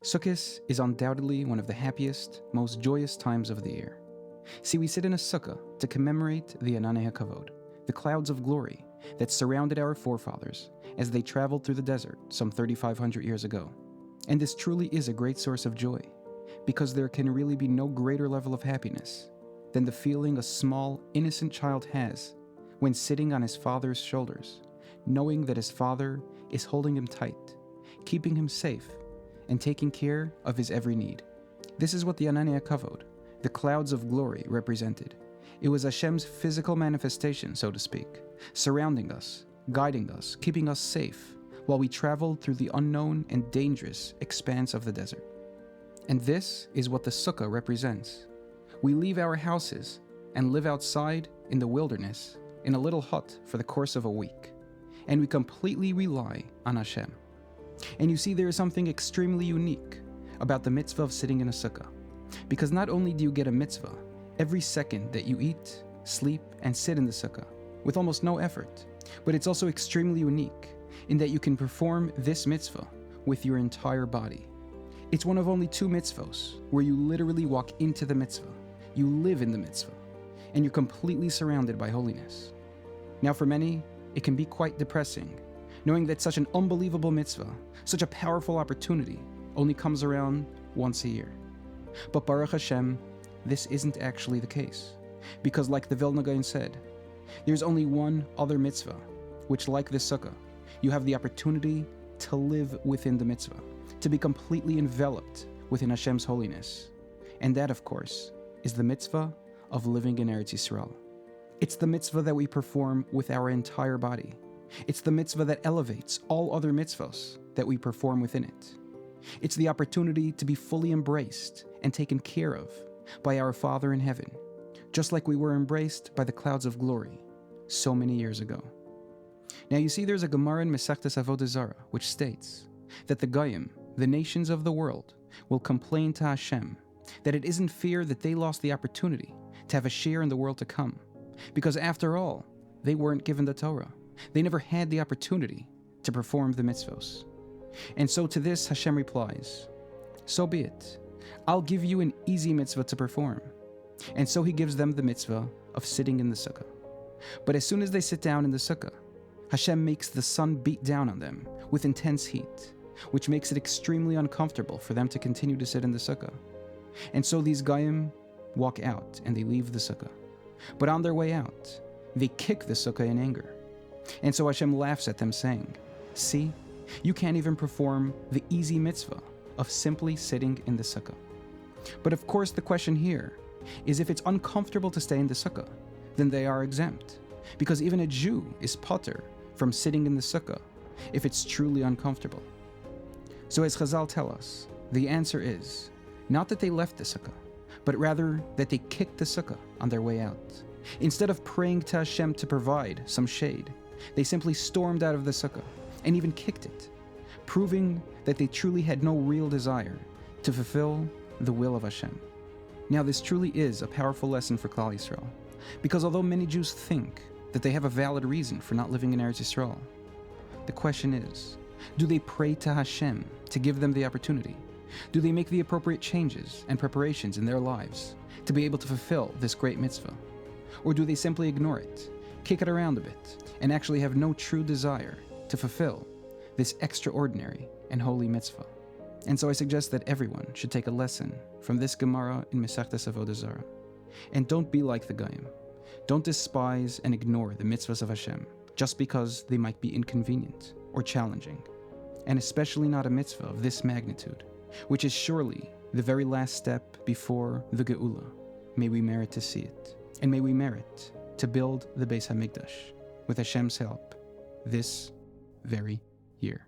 SUKKAH is undoubtedly one of the happiest, most joyous times of the year. See, we sit in a sukkah to commemorate the Ananei HaKavod, the clouds of glory that surrounded our forefathers as they traveled through the desert some 3,500 years ago. And this truly is a great source of joy, because there can really be no greater level of happiness than the feeling a small, innocent child has when sitting on his father's shoulders, knowing that his father is holding him tight, keeping him safe, and taking care of his every need. This is what the Ananei HaKavod, the clouds of glory, represented. It was Hashem's physical manifestation, so to speak, surrounding us, guiding us, keeping us safe, while we traveled through the unknown and dangerous expanse of the desert. And this is what the sukkah represents. We leave our houses and live outside in the wilderness in a little hut for the course of a week, and we completely rely on Hashem. And you see, there is something extremely unique about the mitzvah of sitting in a sukkah, because not only do you get a mitzvah every second that you eat, sleep, and sit in the sukkah with almost no effort, but it's also extremely unique in that you can perform this mitzvah with your entire body. It's one of only 2 mitzvos where you literally walk into the mitzvah, you live in the mitzvah, and you're completely surrounded by holiness. Now, for many, it can be quite depressing, knowing that such an unbelievable mitzvah, such a powerful opportunity, only comes around once a year. But Baruch Hashem, this isn't actually the case, because like the Vilna Gaon said, there's only one other mitzvah, which, like this sukkah, you have the opportunity to live within the mitzvah, to be completely enveloped within Hashem's holiness. And that, of course, is the mitzvah of living in Eretz Yisroel. It's the mitzvah that we perform with our entire body. It's the mitzvah that elevates all other mitzvos that we perform within it. It's the opportunity to be fully embraced and taken care of by our Father in heaven, just like we were embraced by the clouds of glory so many years ago. Now you see, there's a Gemara in Masechtas Avodah Zarah which states that the Goyim, the nations of the world, will complain to Hashem that it isn't fair that they lost the opportunity to have a share in the world to come, because after all, they weren't given the Torah. They never had the opportunity to perform the mitzvos. And so to this Hashem replies, so be it. I'll give you an easy mitzvah to perform. And so he gives them the mitzvah of sitting in the sukkah. But as soon as they sit down in the sukkah, Hashem makes the sun beat down on them with intense heat, which makes it extremely uncomfortable for them to continue to sit in the sukkah. And so these Goyim walk out and they leave the sukkah. But on their way out, they kick the sukkah in anger. And so Hashem laughs at them, saying, see, you can't even perform the easy mitzvah of simply sitting in the sukkah. But of course the question here is, if it's uncomfortable to stay in the sukkah, then they are exempt, because even a Jew is patur from sitting in the sukkah if it's truly uncomfortable. So as Chazal tell us, the answer is not that they left the sukkah, but rather that they kicked the sukkah on their way out. Instead of praying to Hashem to provide some shade, they simply stormed out of the sukkah and even kicked it, proving that they truly had no real desire to fulfill the will of Hashem. Now, this truly is a powerful lesson for Klal Yisroel, because although many Jews think that they have a valid reason for not living in Eretz Yisroel, the question is, do they pray to Hashem to give them the opportunity? Do they make the appropriate changes and preparations in their lives to be able to fulfill this great mitzvah? Or do they simply ignore it, kick it around a bit, and actually have no true desire to fulfill this extraordinary and holy mitzvah? And so I suggest that everyone should take a lesson from this Gemara in Masechtas Avodah Zarah. And don't be like the Goyim. Don't despise and ignore the mitzvahs of Hashem just because they might be inconvenient or challenging, and especially not a mitzvah of this magnitude, which is surely the very last step before the Geula. May we merit to see it, and may we merit to build the Beis HaMikdash with Hashem's help this very year.